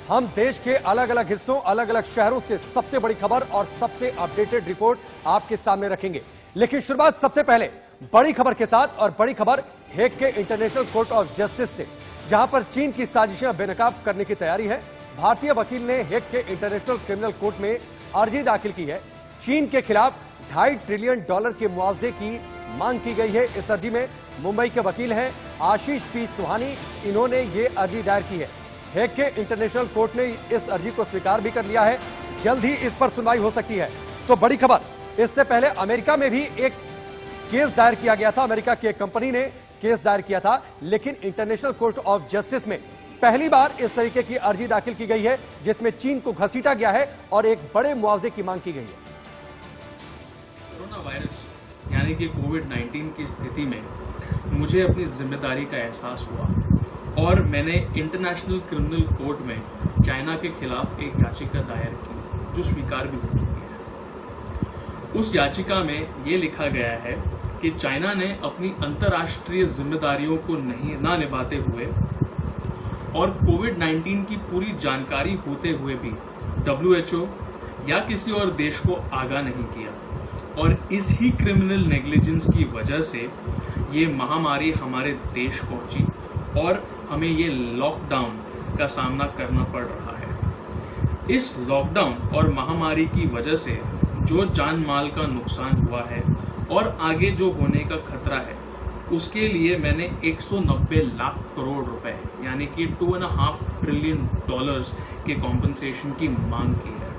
हम देश के अलग अलग हिस्सों, अलग अलग शहरों से सबसे बड़ी खबर और सबसे अपडेटेड रिपोर्ट आपके सामने रखेंगे। लेकिन शुरुआत सबसे पहले बड़ी खबर के साथ, और बड़ी खबर हेग के इंटरनेशनल कोर्ट ऑफ जस्टिस से, जहां पर चीन की साजिशें बेनकाब करने की तैयारी है। भारतीय वकील ने हेग के इंटरनेशनल क्रिमिनल कोर्ट में अर्जी दाखिल की है। चीन के खिलाफ $2.5 ट्रिलियन के मुआवजे की मांग की गई है। इस अर्जी में मुंबई के वकील हैं आशीष पी सुहानी, इन्होंने ये अर्जी दायर की है। हेग के इंटरनेशनल कोर्ट ने इस अर्जी को स्वीकार भी कर लिया है। जल्द ही इस पर सुनवाई हो सकती है। तो बड़ी खबर, इससे पहले अमेरिका में भी एक केस दायर किया गया था। अमेरिका की एक कंपनी ने केस दायर किया था, लेकिन इंटरनेशनल कोर्ट ऑफ जस्टिस में पहली बार इस तरीके की अर्जी दाखिल की गई है, जिसमें चीन को घसीटा गया है और एक बड़े मुआवजे की मांग की गई है। कोरोना वायरस यानी कि कोविड-19 की स्थिति में मुझे अपनी जिम्मेदारी का एहसास हुआ और मैंने इंटरनेशनल क्रिमिनल कोर्ट में चाइना के खिलाफ एक याचिका दायर की, जो स्वीकार भी हो चुकी है। उस याचिका में ये लिखा गया है कि चाइना ने अपनी अंतर्राष्ट्रीय जिम्मेदारियों को ना निभाते हुए और कोविड-19 की पूरी जानकारी होते हुए भी WHO या किसी और देश को आगाह नहीं किया, और इस ही क्रिमिनल नेग्लिजेंस की वजह से ये महामारी हमारे देश पहुंची और हमें ये लॉकडाउन का सामना करना पड़ रहा है। इस लॉकडाउन और महामारी की वजह से जो जान माल का नुकसान हुआ है और आगे जो होने का खतरा है, उसके लिए मैंने 190 लाख करोड़ रुपए यानी कि $2.5 ट्रिलियन के कॉम्पनसेशन की मांग की है।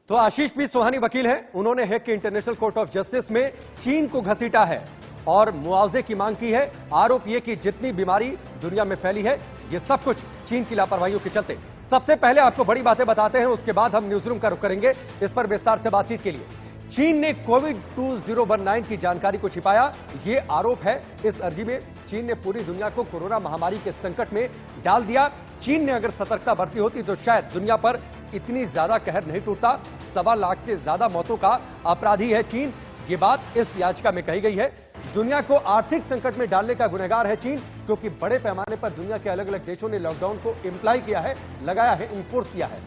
तो आशीष पी सुहानी वकील हैं, उन्होंने हेग के इंटरनेशनल कोर्ट ऑफ जस्टिस में चीन को घसीटा है और मुआवजे की मांग की है। आरोप यह कि जितनी बीमारी दुनिया में फैली है, ये सब कुछ चीन की लापरवाहियों के चलते। सबसे पहले आपको बड़ी बातें बताते हैं, उसके बाद हम न्यूज रूम का रुख करेंगे इस पर विस्तार से बातचीत के लिए। चीन ने कोविड 2019 की जानकारी को छिपाया, ये आरोप है इस अर्जी में। चीन ने पूरी दुनिया को कोरोना महामारी के संकट में डाल दिया। चीन ने अगर सतर्कता बरती होती तो शायद दुनिया पर इतनी ज्यादा कहर नहीं टूटता। 1.25 लाख से ज्यादा मौतों का अपराधी है चीन, ये बात इस याचिका में कही गई है। दुनिया को आर्थिक संकट में डालने का गुनहगार है चीन, क्योंकि बड़े पैमाने पर दुनिया के अलग अलग देशों ने लॉकडाउन को इम्प्लाई किया है, लगाया है, इन्फोर्स किया है।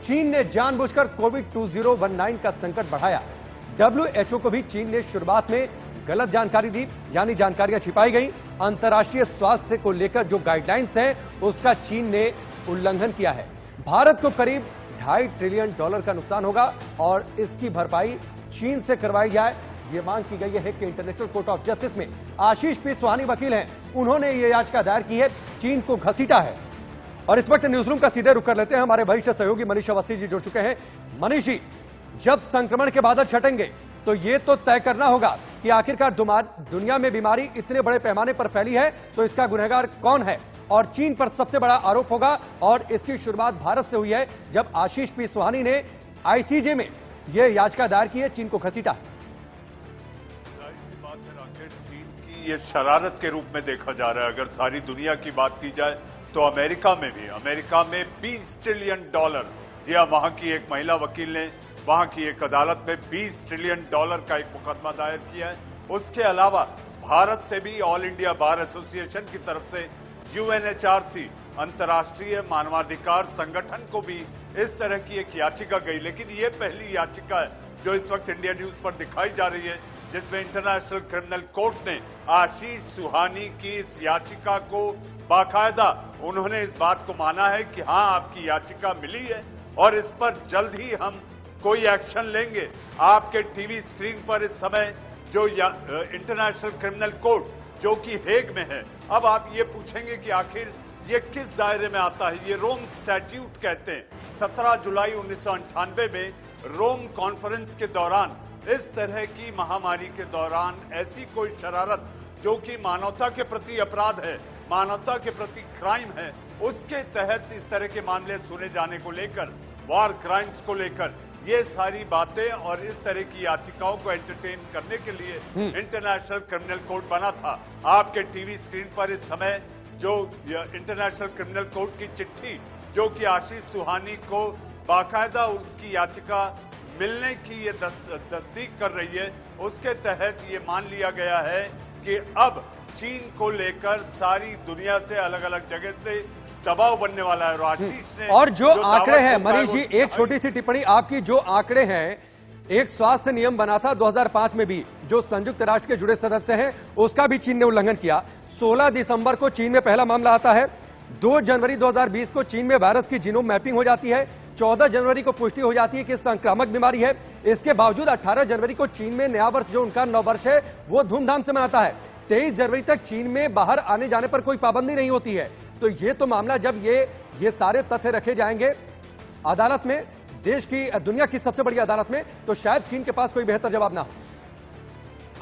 चीन ने जानबूझकर कोविड 2019 का संकट बढ़ाया। WHO को भी चीन ने शुरुआत में गलत जानकारी दी, यानी जानकारियां छिपाई गई। अंतर्राष्ट्रीय स्वास्थ्य को लेकर जो गाइडलाइंस हैं, उसका चीन ने उल्लंघन किया है। भारत को करीब $2.5 ट्रिलियन का नुकसान होगा और इसकी भरपाई चीन से करवाई जाए, ये मांग की गई है हेग के इंटरनेशनल कोर्ट ऑफ जस्टिस में। आशीष पी सुहानी वकील हैं, उन्होंने ये याचिका दायर की है, चीन को घसीटा है। और इस वक्त न्यूज रूम का सीधे रुख कर लेते हैं, हमारे वरिष्ठ सहयोगी मनीष अवस्थी जी जुड़ चुके हैं। मनीष जी, जब संक्रमण के बादल छटेंगे तो ये तो तय करना होगा कि आखिरकार दुनिया में बीमारी इतने बड़े पैमाने पर फैली है तो इसका गुनहगार कौन है, और चीन पर सबसे बड़ा आरोप होगा। और इसकी शुरुआत भारत से हुई है, जब आशीष पी सुहानी ने ICJ में यह याचिका दायर की है, चीन को घसीटा। चीन की ये शरारत के रूप में देखा जा रहा है। अगर सारी दुनिया की बात की जाए तो अमेरिका में $20 ट्रिलियन, जी हाँ, वहां की एक महिला वकील ने वहां की एक अदालत में $20 ट्रिलियन का एक मुकदमा दायर किया है। उसके अलावा भारत से भी ऑल इंडिया बार एसोसिएशन की तरफ से UNHRC, अंतर्राष्ट्रीय मानवाधिकार संगठन को भी इस तरह की एक याचिका गई। लेकिन ये पहली याचिका है जो इस वक्त इंडिया न्यूज पर दिखाई जा रही है, जिसमें इंटरनेशनल क्रिमिनल कोर्ट ने आशीष सुहानी की इस याचिका को बाकायदा उन्होंने इस बात को माना है कि हाँ, आपकी याचिका मिली है और इस पर जल्द ही हम कोई एक्शन लेंगे। आपके टीवी स्क्रीन पर इस समय जो इंटरनेशनल क्रिमिनल कोर्ट जो कि हेग में है, अब आप ये पूछेंगे कि आखिर ये किस दायरे में आता है। ये रोम स्टैट्यूट कहते हैं। 17 जुलाई 1998 में रोम कॉन्फ्रेंस के दौरान इस तरह की महामारी के दौरान ऐसी कोई शरारत जो कि मानवता के प्रति अपराध है, मानवता के प्रति क्राइम है, उसके तहत इस तरह के मामले सुने जाने को लेकर, वॉर क्राइम्स को लेकर, ये सारी बातें और इस तरह की याचिकाओं को एंटरटेन करने के लिए इंटरनेशनल क्रिमिनल कोर्ट बना था। आपके टीवी स्क्रीन पर इस समय जो इंटरनेशनल क्रिमिनल कोर्ट की चिट्ठी जो कि आशीष सुहानी को बाकायदा उसकी याचिका मिलने की ये तस्दीक कर रही है, उसके तहत ये मान लिया गया है कि अब चीन को लेकर सारी दुनिया से, अलग अलग जगह से दबाव बनने वाला है। और आशीष ने और जो दावा आंकड़े हैं ठोका है, मनीष जी, वो- एक छोटी सी टिप्पणी आपकी, जो आंकड़े हैं, एक स्वास्थ्य नियम बना था 2005 में भी, जो संयुक्त राष्ट्र के जुड़े सदस्य हैं उसका भी चीन ने उल्लंघन किया। 16 दिसंबर को चीन में पहला मामला आता है, 2 जनवरी 2020 को चीन में वायरस की जीनोम मैपिंग हो जाती है, 14 जनवरी को पुष्टि हो जाती है कि संक्रामक बीमारी है। इसके बावजूद 18 जनवरी को चीन में नया वर्ष, जो उनका नव वर्ष है, वो धूमधाम से मनाता है। 23 जनवरी तक चीन में बाहर आने जाने पर कोई पाबंदी नहीं होती है। तो ये तो मामला, जब ये सारे तथ्य रखे जाएंगे अदालत में, देश की, दुनिया की सबसे बड़ी अदालत में, तो शायद चीन के पास कोई बेहतर जवाब ना हो।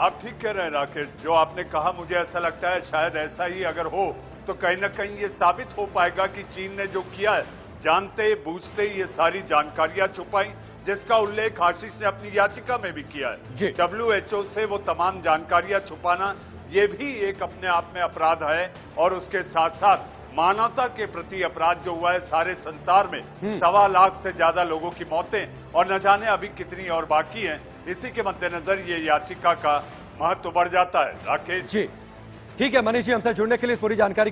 आप ठीक कह रहे हैं राकेश, जो आपने कहा मुझे ऐसा लगता है शायद ऐसा ही अगर हो तो कहीं ना कहीं ये साबित हो पाएगा कि चीन ने जो किया है, जानते बूझते ये सारी जानकारियां छुपाई, जिसका उल्लेख आशीष ने अपनी याचिका में भी किया जी। है। WHO से वो तमाम जानकारियां छुपाना ये भी एक अपने आप में अपराध है, और उसके साथ साथ मानवता के प्रति अपराध जो हुआ है सारे संसार में। 1.25 लाख से ज्यादा लोगों की मौतें, और न जाने अभी कितनी और बाकी हैं। इसी के मद्देनजर ये याचिका का महत्व बढ़ जाता है। राकेश जी ठीक है मनीष जी, हमसे जुड़ने के लिए पूरी जानकारी